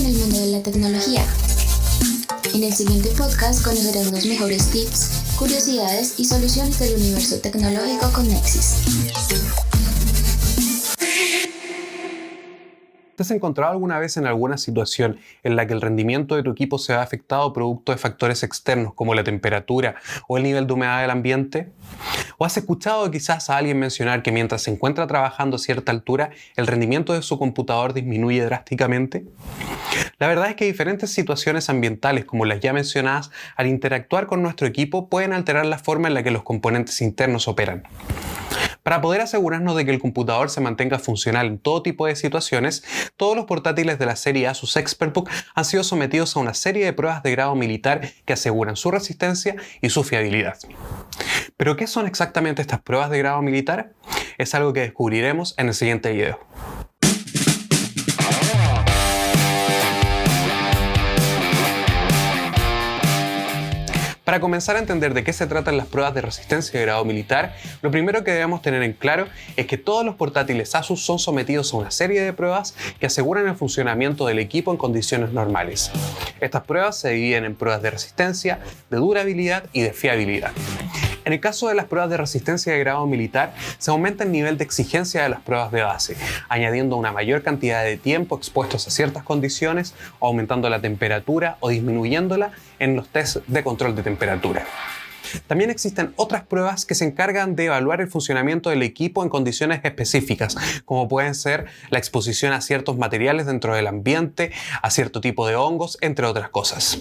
en el mundo de la tecnología. En el siguiente podcast conocerás los mejores tips, curiosidades y soluciones del universo tecnológico con Nexis. ¿Te has encontrado alguna vez en alguna situación en la que el rendimiento de tu equipo se ve afectado producto de factores externos como la temperatura o el nivel de humedad del ambiente? ¿O has escuchado quizás a alguien mencionar que mientras se encuentra trabajando a cierta altura, el rendimiento de su computador disminuye drásticamente? La verdad es que diferentes situaciones ambientales como las ya mencionadas, al interactuar con nuestro equipo, pueden alterar la forma en la que los componentes internos operan. Para poder asegurarnos de que el computador se mantenga funcional en todo tipo de situaciones, todos los portátiles de la serie Asus ExpertBook han sido sometidos a una serie de pruebas de grado militar que aseguran su resistencia y su fiabilidad. ¿Pero qué son exactamente estas pruebas de grado militar? Es algo que descubriremos en el siguiente video. Para comenzar a entender de qué se tratan las pruebas de resistencia de grado militar, lo primero que debemos tener en claro es que todos los portátiles Asus son sometidos a una serie de pruebas que aseguran el funcionamiento del equipo en condiciones normales. Estas pruebas se dividen en pruebas de resistencia, de durabilidad y de fiabilidad. En el caso de las pruebas de resistencia de grado militar, se aumenta el nivel de exigencia de las pruebas de base, añadiendo una mayor cantidad de tiempo expuestos a ciertas condiciones, o aumentando la temperatura o disminuyéndola en los tests de control de temperatura. También existen otras pruebas que se encargan de evaluar el funcionamiento del equipo en condiciones específicas, como pueden ser la exposición a ciertos materiales dentro del ambiente, a cierto tipo de hongos, entre otras cosas.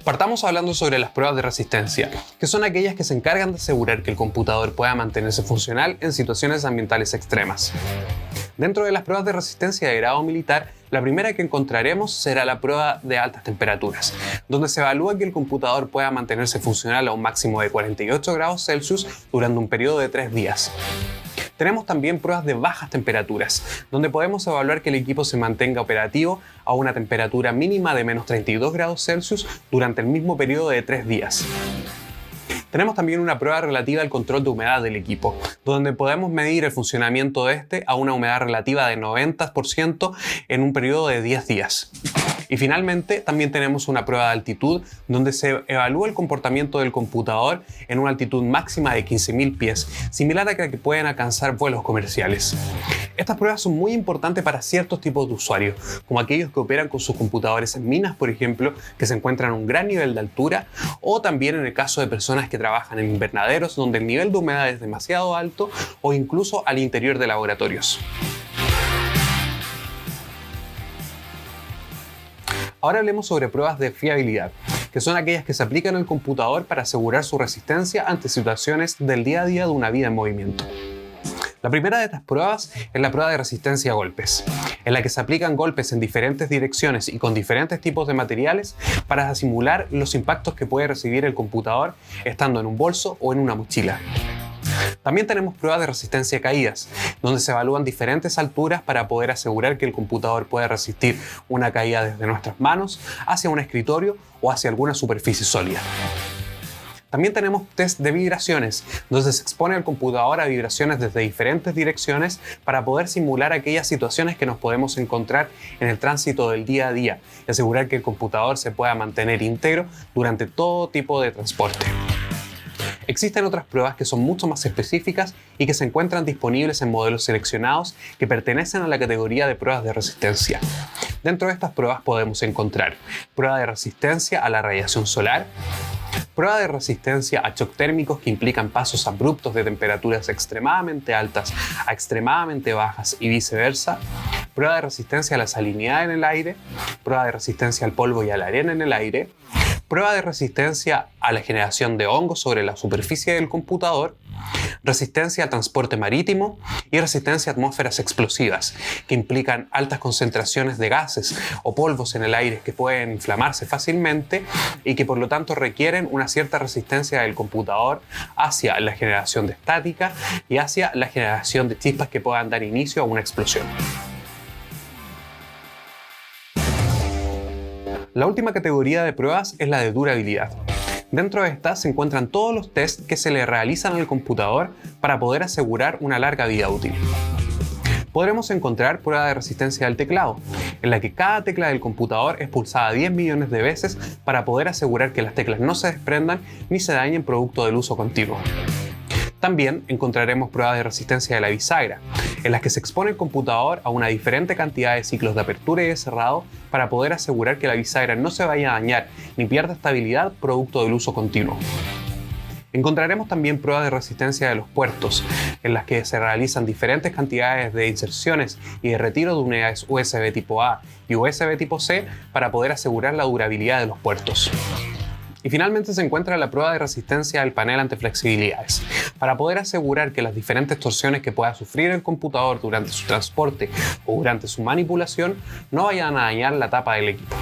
Partamos hablando sobre las pruebas de resistencia, que son aquellas que se encargan de asegurar que el computador pueda mantenerse funcional en situaciones ambientales extremas. Dentro de las pruebas de resistencia de grado militar, la primera que encontraremos será la prueba de altas temperaturas, donde se evalúa que el computador pueda mantenerse funcional a un máximo de 48 grados Celsius durante un periodo de 3 días. Tenemos también pruebas de bajas temperaturas, donde podemos evaluar que el equipo se mantenga operativo a una temperatura mínima de menos 32 grados Celsius durante el mismo periodo de 3 días. Tenemos también una prueba relativa al control de humedad del equipo, donde podemos medir el funcionamiento de este a una humedad relativa de 90% en un periodo de 10 días. Y finalmente también tenemos una prueba de altitud donde se evalúa el comportamiento del computador en una altitud máxima de 15.000 pies, similar a la que pueden alcanzar vuelos comerciales. Estas pruebas son muy importantes para ciertos tipos de usuarios, como aquellos que operan con sus computadores en minas, por ejemplo, que se encuentran a un gran nivel de altura, o también en el caso de personas que trabajan en invernaderos donde el nivel de humedad es demasiado alto, o incluso al interior de laboratorios. Ahora hablemos sobre pruebas de fiabilidad, que son aquellas que se aplican al computador para asegurar su resistencia ante situaciones del día a día de una vida en movimiento. La primera de estas pruebas es la prueba de resistencia a golpes, en la que se aplican golpes en diferentes direcciones y con diferentes tipos de materiales para simular los impactos que puede recibir el computador estando en un bolso o en una mochila. También tenemos pruebas de resistencia a caídas, donde se evalúan diferentes alturas para poder asegurar que el computador puede resistir una caída desde nuestras manos hacia un escritorio o hacia alguna superficie sólida. También tenemos test de vibraciones, donde se expone al computador a vibraciones desde diferentes direcciones para poder simular aquellas situaciones que nos podemos encontrar en el tránsito del día a día y asegurar que el computador se pueda mantener íntegro durante todo tipo de transporte. Existen otras pruebas que son mucho más específicas y que se encuentran disponibles en modelos seleccionados que pertenecen a la categoría de pruebas de resistencia. Dentro de estas pruebas podemos encontrar prueba de resistencia a la radiación solar, prueba de resistencia a shock térmicos que implican pasos abruptos de temperaturas extremadamente altas a extremadamente bajas y viceversa, prueba de resistencia a la salinidad en el aire, prueba de resistencia al polvo y a la arena en el aire, prueba de resistencia a la generación de hongos sobre la superficie del computador, resistencia al transporte marítimo y resistencia a atmósferas explosivas, que implican altas concentraciones de gases o polvos en el aire que pueden inflamarse fácilmente y que por lo tanto requieren una cierta resistencia del computador hacia la generación de estática y hacia la generación de chispas que puedan dar inicio a una explosión. La última categoría de pruebas es la de durabilidad. Dentro de esta se encuentran todos los tests que se le realizan al computador para poder asegurar una larga vida útil. podremos encontrar prueba de resistencia del teclado, en la que cada tecla del computador es pulsada 10 millones de veces para poder asegurar que las teclas no se desprendan ni se dañen producto del uso continuo. También encontraremos pruebas de resistencia de la bisagra, en las que se expone el computador a una diferente cantidad de ciclos de apertura y de cerrado para poder asegurar que la bisagra no se vaya a dañar ni pierda estabilidad producto del uso continuo. Encontraremos también pruebas de resistencia de los puertos, en las que se realizan diferentes cantidades de inserciones y de retiro de unidades USB tipo A y USB tipo C para poder asegurar la durabilidad de los puertos. Y finalmente se encuentra la prueba de resistencia del panel ante flexibilidades, para poder asegurar que las diferentes torsiones que pueda sufrir el computador durante su transporte o durante su manipulación no vayan a dañar la tapa del equipo.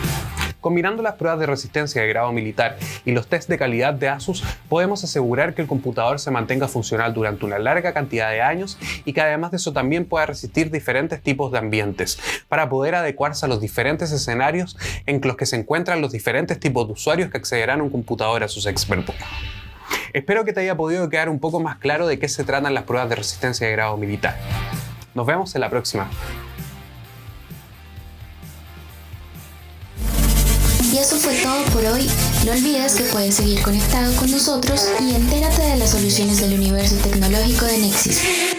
Combinando las pruebas de resistencia de grado militar y los tests de calidad de ASUS, podemos asegurar que el computador se mantenga funcional durante una larga cantidad de años y que además de eso también pueda resistir diferentes tipos de ambientes, para poder adecuarse a los diferentes escenarios en los que se encuentran los diferentes tipos de usuarios que accederán a un computador a sus expertos. Espero que te haya podido quedar un poco más claro de qué se tratan las pruebas de resistencia de grado militar. Nos vemos en la próxima. Y eso fue todo por hoy. No olvides que puedes seguir conectado con nosotros y entérate de las soluciones del universo tecnológico de Nexis.